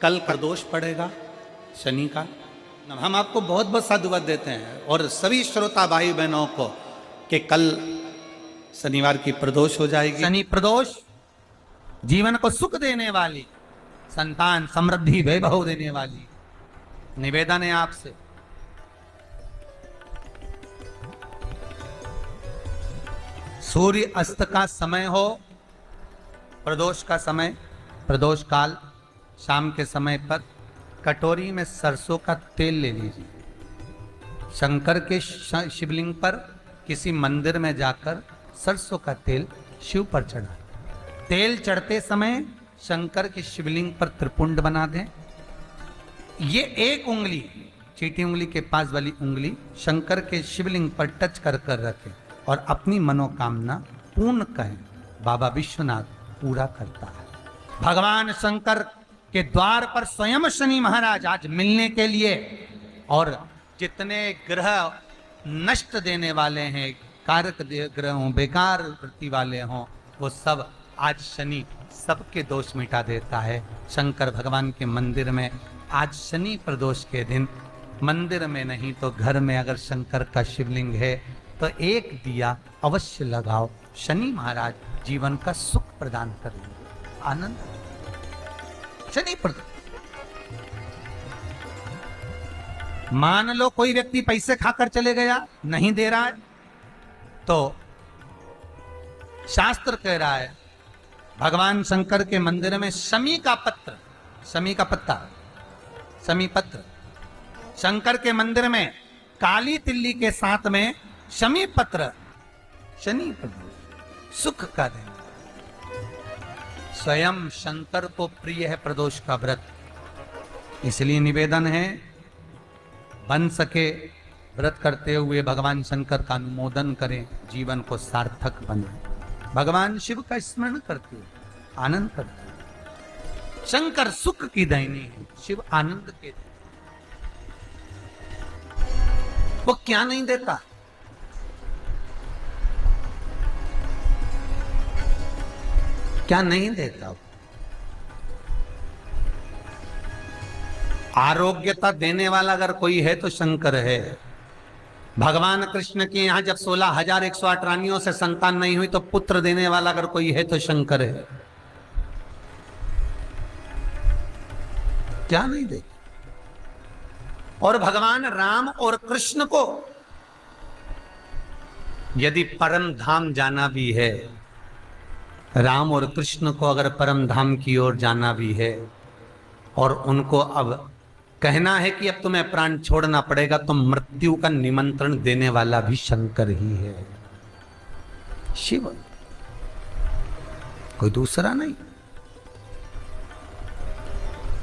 कल प्रदोष पड़ेगा शनि का। हम आपको बहुत बहुत साधुवाद देते हैं और सभी श्रोता भाई बहनों को कि कल शनिवार की प्रदोष हो जाएगी। शनि प्रदोष जीवन को सुख देने वाली, संतान समृद्धि वैभव देने वाली। निवेदन है आपसे, सूर्य अस्त का समय हो, प्रदोष का समय, प्रदोष काल, शाम के समय पर कटोरी में सरसों का तेल ले लीजिए। शंकर के शिवलिंग पर किसी मंदिर में जाकर सरसों का तेल शिव पर चढ़ा। तेल चढ़ते समय शंकर के शिवलिंग पर त्रिपुंड बना दें। ये एक उंगली, चीटी उंगली के पास वाली उंगली शंकर के शिवलिंग पर टच कर कर रखें और अपनी मनोकामना पूर्ण कहें। बाबा विश्वनाथ पूरा करता है। भगवान शंकर के द्वार पर स्वयं शनि महाराज आज मिलने के लिए, और जितने ग्रह नष्ट देने वाले हैं, कारक ग्रह हों, बेकार वृत्ति वाले हों, वो सब आज शनि सबके दोष मिटा देता है। शंकर भगवान के मंदिर में आज शनि प्रदोष के दिन, मंदिर में नहीं तो घर में अगर शंकर का शिवलिंग है तो एक दिया अवश्य लगाओ। शनि महाराज जीवन का सुख प्रदान करेंगे, आनंद। शनि प्रदोष, मान लो कोई व्यक्ति पैसे खाकर चले गया, नहीं दे रहा है, तो शास्त्र कह रहा है भगवान शंकर के मंदिर में शमी का पत्र, शमी का पत्ता, शमी पत्र, शंकर के मंदिर में काली तिल्ली के साथ में शमी पत्र, शनि प्रदोष सुख का दिन। स्वयं शंकर को प्रिय है प्रदोष का व्रत, इसलिए निवेदन है बन सके व्रत करते हुए भगवान शंकर का अनुमोदन करें, जीवन को सार्थक बनाए। भगवान शिव का स्मरण करते हुए आनंद करते हुए। शंकर सुख की दैनी है, शिव आनंद के, वो क्या नहीं देता? क्या नहीं देता? आरोग्यता देने वाला अगर कोई है तो शंकर है। भगवान कृष्ण के यहां जब 16,108 रानियों से संतान नहीं हुई तो पुत्र देने वाला अगर कोई है तो शंकर है। क्या नहीं दे? और भगवान राम और कृष्ण को यदि परम धाम जाना भी है, राम और कृष्ण को अगर परम धाम की ओर जाना भी है और उनको अब कहना है कि अब तुम्हें प्राण छोड़ना पड़ेगा, तो मृत्यु का निमंत्रण देने वाला भी शंकर ही है, शिव, कोई दूसरा नहीं।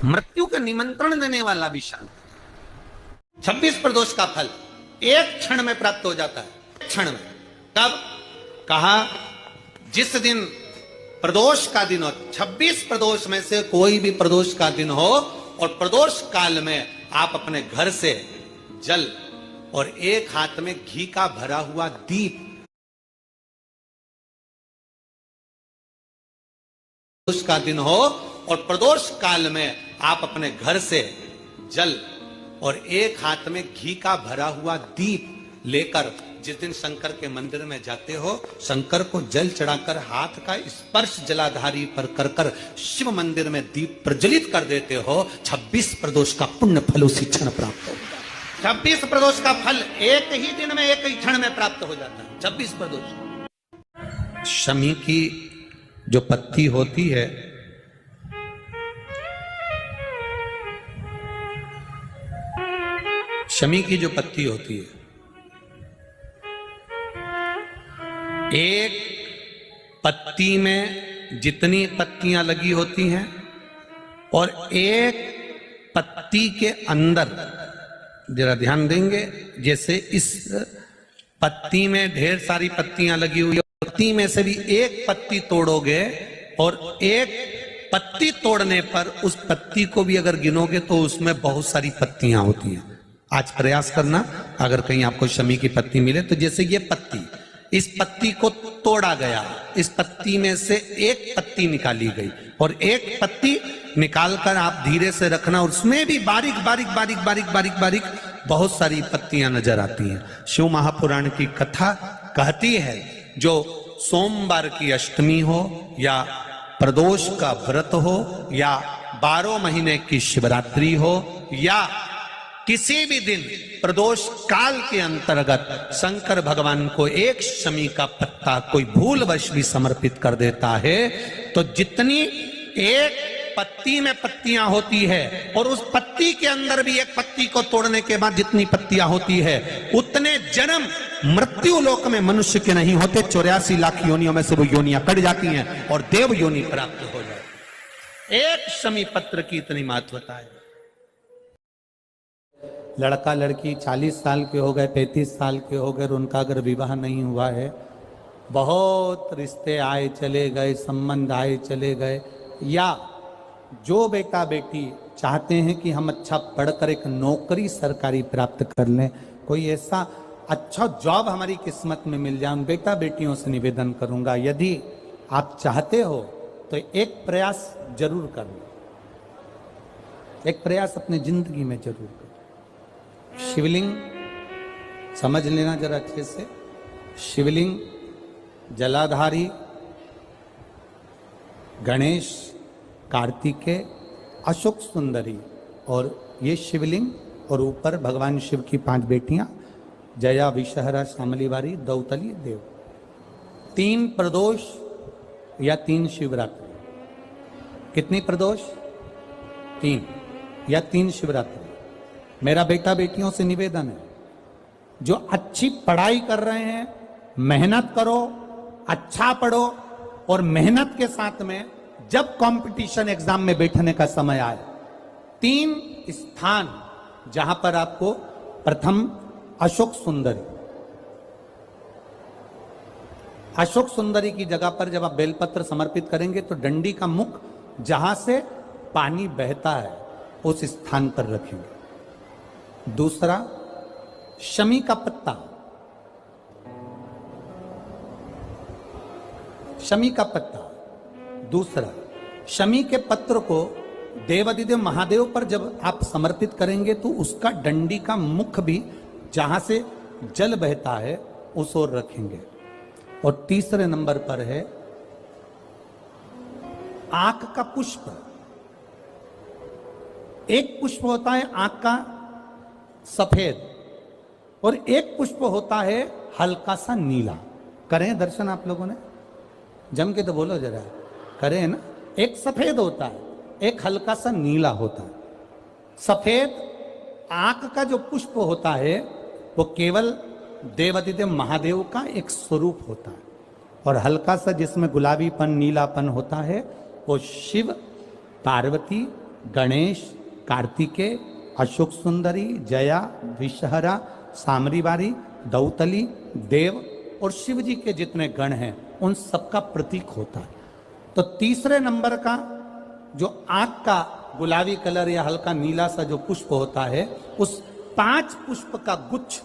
मृत्यु का निमंत्रण देने वाला भी शंकर। 26 प्रदोष का फल एक क्षण में प्राप्त हो जाता है, क्षण में। कब? कहा जिस दिन प्रदोष का दिन हो, 26 प्रदोष में से कोई भी प्रदोष का दिन हो और प्रदोष काल में आप अपने घर से जल और एक हाथ में घी का भरा हुआ दीप, प्रदोष का दिन हो और प्रदोष काल में आप अपने घर से जल और एक हाथ में घी का भरा हुआ दीप लेकर जिस दिन शंकर के मंदिर में जाते हो, शंकर को जल चढ़ाकर हाथ का स्पर्श जलाधारी पर कर कर शिव मंदिर में दीप प्रज्वलित कर देते हो, 26 प्रदोष का पुण्य फल उसी क्षण प्राप्त हो जाता है। 26 प्रदोष का फल एक ही दिन में, एक ही क्षण में प्राप्त हो जाता है। 26 प्रदोष। शमी की जो पत्ती होती है, शमी की जो पत्ती होती है, एक पत्ती में जितनी पत्तियां लगी होती हैं और एक पत्ती के अंदर, जरा ध्यान देंगे, जैसे इस पत्ती में ढेर सारी पत्तियां लगी हुई, पत्ती में से भी एक पत्ती तोड़ोगे और एक पत्ती तोड़ने पर उस पत्ती को भी अगर गिनोगे तो उसमें बहुत सारी पत्तियां होती हैं। आज प्रयास करना, अगर कहीं आपको शमी की पत्ती मिले तो जैसे ये पत्ती, इस पत्ती को तोड़ा गया, इस पत्ती में से एक पत्ती निकाली गई और एक पत्ती निकाल कर आप धीरे से रखना, उसमें भी बारीक बारीक बारीक बारीक बारीक बारीक बहुत सारी पत्तियां नजर आती हैं। शिव महापुराण की कथा कहती है जो सोमवार की अष्टमी हो या प्रदोष का व्रत हो या 12 महीने की शिवरात्रि हो या किसी भी दिन प्रदोष काल के अंतर्गत शंकर भगवान को एक शमी का पत्ता कोई भूलवश भी समर्पित कर देता है तो जितनी एक पत्ती में पत्तियां होती है और उस पत्ती के अंदर भी एक पत्ती को तोड़ने के बाद जितनी पत्तियां होती है उतने जन्म मृत्यु लोक में मनुष्य के नहीं होते। 84 लाख योनियों में से वो योनियां कट जाती हैं और देव योनि प्राप्त हो जाए। एक शमी पत्र की इतनी महत्वता है। लड़का लड़की 40 साल के हो गए, 35 साल के हो गए, उनका अगर विवाह नहीं हुआ है, बहुत रिश्ते आए चले गए, संबंध आए चले गए, या जो बेटा बेटी चाहते हैं कि हम अच्छा पढ़कर एक नौकरी सरकारी प्राप्त कर लें, कोई ऐसा अच्छा जॉब हमारी किस्मत में मिल जाए, उन बेटा बेटियों से निवेदन करूंगा यदि आप चाहते हो तो एक प्रयास जरूर करना, एक प्रयास अपने जिंदगी में जरूर करना। शिवलिंग समझ लेना जरा अच्छे से, शिवलिंग जलाधारी गणेश, कार्तिकेय, अशोक सुंदरी, और ये शिवलिंग और ऊपर भगवान शिव की 5 बेटियां जया, विषहरा, शामलीवारी, दौतली, देव। 3 प्रदोष या 3 शिवरात्रि। कितनी प्रदोष? 3 या 3 शिवरात्रि। मेरा बेटा बेटियों से निवेदन है, जो अच्छी पढ़ाई कर रहे हैं मेहनत करो, अच्छा पढ़ो, और मेहनत के साथ में जब कंपटीशन एग्जाम में बैठने का समय आए 3 स्थान जहां पर आपको प्रथम अशोक सुंदरी, अशोक सुंदरी की जगह पर जब आप बेलपत्र समर्पित करेंगे तो डंडी का मुख जहां से पानी बहता है उस स्थान पर रखेंगे। दूसरा शमी का पत्ता, शमी का पत्ता। दूसरा शमी के पत्र को देवादिदेव महादेव पर जब आप समर्पित करेंगे तो उसका डंडी का मुख भी जहां से जल बहता है उस ओर रखेंगे। और तीसरे नंबर पर है आंख का पुष्प। एक पुष्प होता है आंख का सफेद और एक पुष्प होता है हल्का सा नीला। करें दर्शन आप लोगों ने? जम के तो बोलो जरा, करें ना? एक सफेद होता है, एक हल्का सा नीला होता है। सफेद आंख का जो पुष्प होता है वो केवल देवादिदेव महादेव का एक स्वरूप होता है, और हल्का सा जिसमें गुलाबीपन नीलापन होता है वो शिव, पार्वती, गणेश, कार्तिकेय, अशोक सुंदरी, जया, विषहरा, सामरीवारी, दौतली, देव और शिव जी के जितने गण हैं उन सबका प्रतीक होता है। तो तीसरे नंबर का जो आंख का गुलाबी कलर या हल्का नीला सा जो पुष्प होता है उस 5 पुष्प का गुच्छ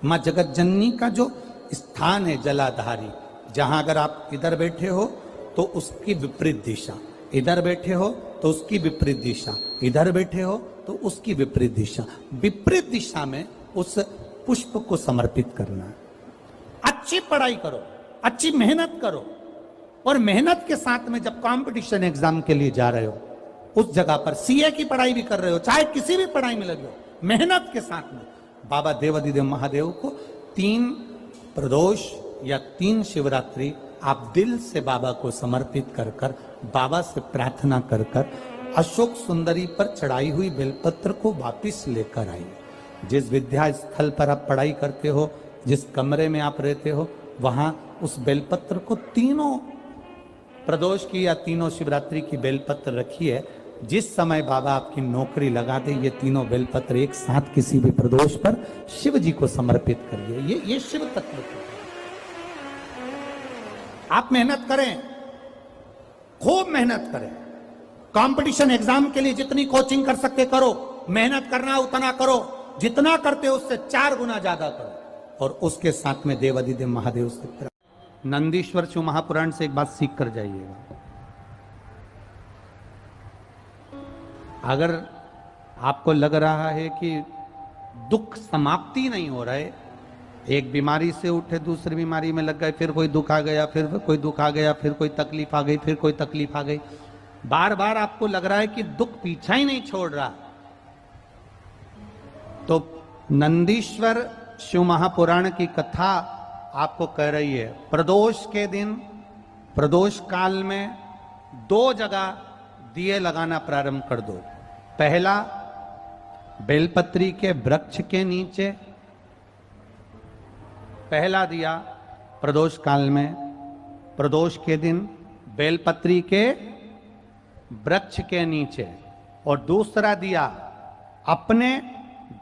मां जगत जननी का जो स्थान है जलाधारी, जहां अगर आप इधर बैठे हो तो उसकी विपरीत दिशा, इधर बैठे हो तो उसकी विपरीत दिशा, इधर बैठे हो तो उसकी विपरीत दिशा, विपरीत दिशा में उस पुष्प को समर्पित करना है। अच्छी पढ़ाई करो, अच्छी मेहनत करो, और मेहनत के साथ में जब कंपटीशन एग्जाम के लिए जा रहे हो उस जगह पर सीए की पढ़ाई भी कर रहे हो, चाहे किसी भी पढ़ाई में लगे हो, मेहनत के साथ में बाबा देवादिदेव महादेव को 3 प्रदोष या 3 शिवरात्रि आप दिल से बाबा को समर्पित कर कर, बाबा से प्रार्थना कर कर अशोक सुंदरी पर चढ़ाई हुई बेलपत्र को वापिस लेकर आइए। जिस विद्या स्थल पर आप पढ़ाई करते हो, जिस कमरे में आप रहते हो, वहां उस बेलपत्र को 3 प्रदोष की या 3 शिवरात्रि की बेलपत्र रखिए। जिस समय बाबा आपकी नौकरी लगा दे ये 3 बेलपत्र एक साथ किसी भी प्रदोष पर शिव जी को समर्पित करिए। ये शिव तत्व है। आप मेहनत करें, खूब मेहनत करें, कंपटीशन एग्जाम के लिए जितनी कोचिंग कर सकते करो, मेहनत करना उतना करो, जितना करते हो उससे 4 गुना ज्यादा करो, और उसके साथ में देवादिदेव महादेव से नंदीश्वर शिव महापुराण से एक बात सीख कर जाइएगा। अगर आपको लग रहा है कि दुख समाप्ति नहीं हो रहे, एक बीमारी से उठे दूसरी बीमारी में लग गए, फिर कोई दुख आ गया, फिर कोई दुख आ गया, फिर कोई तकलीफ आ गई, फिर कोई तकलीफ आ गई, बार बार आपको लग रहा है कि दुख पीछा ही नहीं छोड़ रहा, तो नंदीश्वर शिव महापुराण की कथा आपको कह रही है, प्रदोष के दिन, प्रदोष काल में 2 जगह दिए लगाना प्रारंभ कर दो। पहला, बेलपत्री के वृक्ष के नीचे पहला दिया प्रदोष काल में, प्रदोष के दिन बेलपत्री के वृक्ष के नीचे, और दूसरा दिया अपने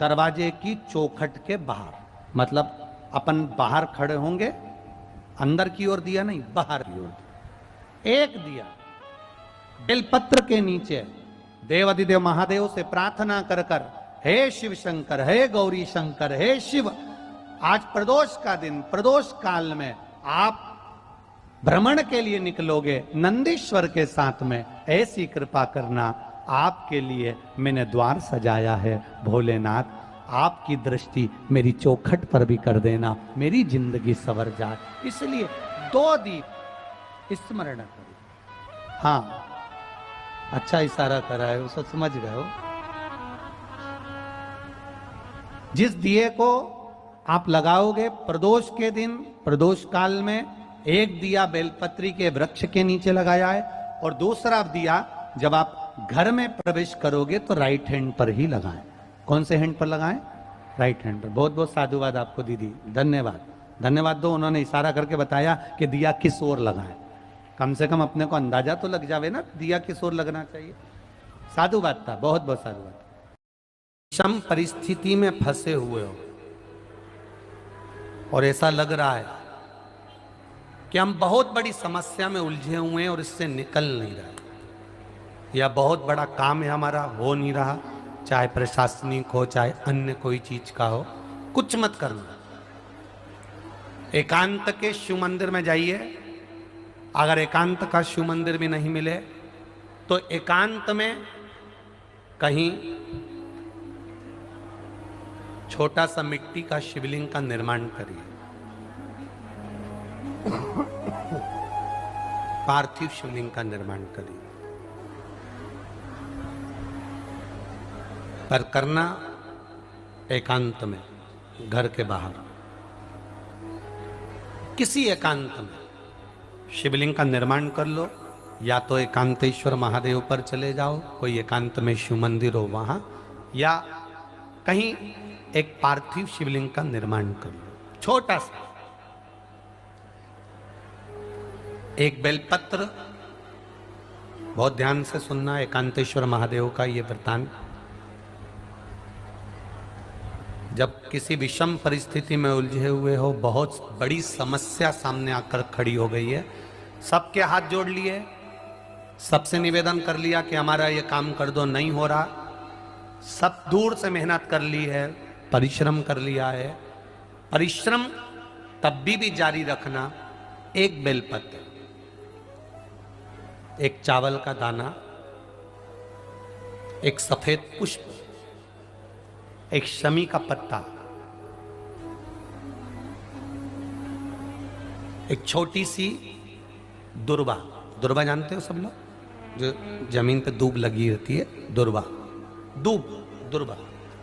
दरवाजे की चौखट के बाहर, मतलब अपन बाहर खड़े होंगे, अंदर की ओर दिया नहीं, बाहर की ओर एक दिया बेलपत्र के नीचे, देवाधिदेव महादेव से प्रार्थना कर कर, हे शिव शंकर, हे गौरी शंकर, हे शिव, आज प्रदोष का दिन, प्रदोष काल में आप भ्रमण के लिए निकलोगे नंदीश्वर के साथ में, ऐसी कृपा करना, आपके लिए मैंने द्वार सजाया है भोलेनाथ, आपकी दृष्टि मेरी चौखट पर भी कर देना, मेरी जिंदगी सवर जाए। इसलिए 2 दीप स्मरण करो। हाँ, अच्छा इशारा करा है, उसे समझ गए हो। जिस दिए को आप लगाओगे प्रदोष के दिन, प्रदोष काल में, एक दिया बेलपत्री के वृक्ष के नीचे लगाया है, और दूसरा दिया जब आप घर में प्रवेश करोगे तो राइट हैंड पर ही लगाएं। कौन से हैंड पर लगाएं? राइट हैंड पर। बहुत बहुत साधुवाद आपको दीदी, धन्यवाद, धन्यवाद दो, उन्होंने इशारा करके बताया कि दिया किस ओर लगाएं, कम से कम अपने को अंदाजा तो लग जावे ना दिया किस ओर लगना चाहिए। साधुवाद था, बहुत बहुत साधुवाद। विषम परिस्थिति में फंसे हुए हो और ऐसा लग रहा है कि हम बहुत बड़ी समस्या में उलझे हुए हैं और इससे निकल नहीं रहे, या बहुत बड़ा काम है हमारा, हो नहीं रहा, चाहे प्रशासनिक हो चाहे अन्य कोई चीज का हो, कुछ मत करना, एकांत के शिव मंदिर में जाइए। अगर एकांत का शिव मंदिर भी नहीं मिले तो एकांत में कहीं छोटा सा मिट्टी का शिवलिंग का निर्माण करिए, पार्थिव शिवलिंग का निर्माण करिए, पर करना एकांत में, घर के बाहर, किसी एकांत में शिवलिंग का निर्माण कर लो, या तो एकांतेश्वर महादेव पर चले जाओ, कोई एकांत में शिव मंदिर हो वहां, या कहीं एक पार्थिव शिवलिंग का निर्माण कर लो, छोटा सा, एक बेलपत्र, बहुत ध्यान से सुनना, एकांतेश्वर महादेव का ये वृत्तांत। जब किसी विषम परिस्थिति में उलझे हुए हो, बहुत बड़ी समस्या सामने आकर खड़ी हो गई है, सबके हाथ जोड़ लिए, सबसे निवेदन कर लिया कि हमारा ये काम कर दो, नहीं हो रहा, सब दूर से मेहनत कर ली है, परिश्रम कर लिया है, परिश्रम तब भी जारी रखना, एक बेलपत्र, एक चावल का दाना, एक सफेद पुष्प, एक शमी का पत्ता, एक छोटी सी दुर्वा, दुर्वा जानते हो सब लोग, जो जमीन पे दूब लगी होती है, दुर्वा, दूब, दुर्वा,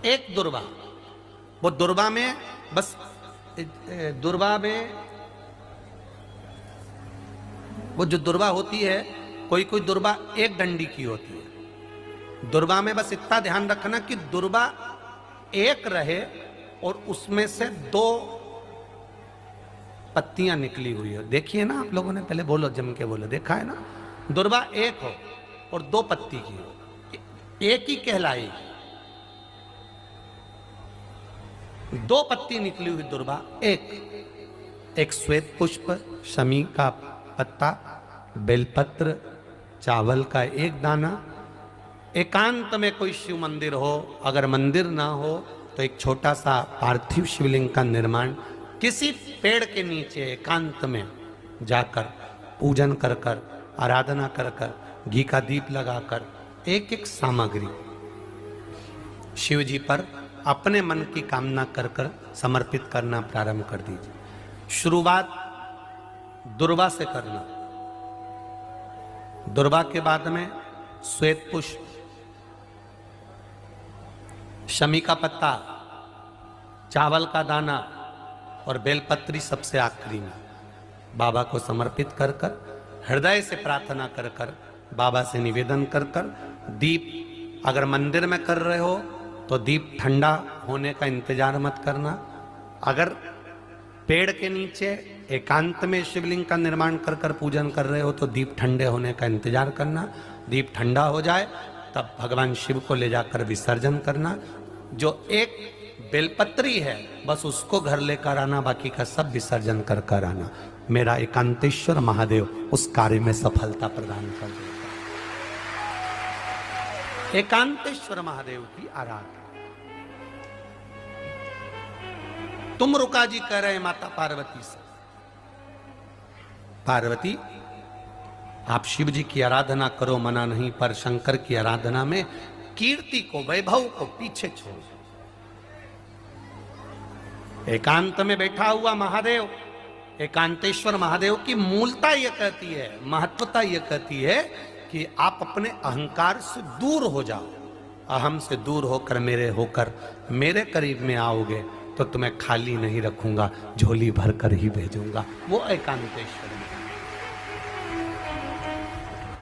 एक दुर्वा, वो दुर्वा में बस, दुर्वा में वो जो दुर्वा होती है, कोई कोई दुर्वा एक डंडी की होती है, दुर्वा में बस इतना ध्यान रखना कि दुर्वा एक रहे और उसमें से 2 पत्तियां निकली हुई है। देखिए ना आप लोगों ने, पहले बोलो, जम के बोलो, देखा है ना, दुर्वा एक हो और 2 पत्ती की हो, एक ही कहलाएगी, 2 पत्ती निकली हुई दुर्वा, एक श्वेत पुष्प, शमी का पत्ता, बेलपत्र, चावल का एक दाना। एकांत में कोई शिव मंदिर हो, अगर मंदिर ना हो तो एक छोटा सा पार्थिव शिवलिंग का निर्माण किसी पेड़ के नीचे एकांत में जाकर पूजन कर कर, आराधना कर कर, घी का दीप लगाकर, एक एक सामग्री शिव जी पर अपने मन की कामना कर कर समर्पित करना प्रारंभ कर दीजिए। शुरुआत दुर्वा से करना। दुर्वा के बाद में श्वेत पुष्प, शमी का पत्ता, चावल का दाना और बेलपत्री सबसे आखिरी में बाबा को समर्पित कर कर हृदय से प्रार्थना कर कर बाबा से निवेदन कर कर दीप, अगर मंदिर में कर रहे हो तो दीप ठंडा होने का इंतजार मत करना। अगर पेड़ के नीचे एकांत में शिवलिंग का निर्माण कर कर पूजन कर रहे हो तो दीप ठंडे होने का इंतजार करना। दीप ठंडा हो जाए तब भगवान शिव को ले जाकर विसर्जन करना। जो एक बेलपत्री है बस उसको घर लेकर आना, बाकी का सब विसर्जन कर कर आना। मेरा एकांतेश्वर महादेव उस कार्य में सफलता प्रदान कर देगा। एकांतेश्वर महादेव की आराधना। तुम रुका जी कह रहे माता पार्वती से, पार्वती आप शिव जी की आराधना करो, मना नहीं, पर शंकर की आराधना में कीर्ति को, वैभव को पीछे छोड़ो। एकांत में बैठा हुआ महादेव, एकांतेश्वर महादेव की मूलता यह कहती है, महत्वता यह कहती है कि आप अपने अहंकार से दूर हो जाओ। अहम से दूर होकर मेरे करीब में आओगे तो तुम्हें खाली नहीं रखूंगा, झोली भर कर ही भेजूंगा। वो एकांतेश्वर में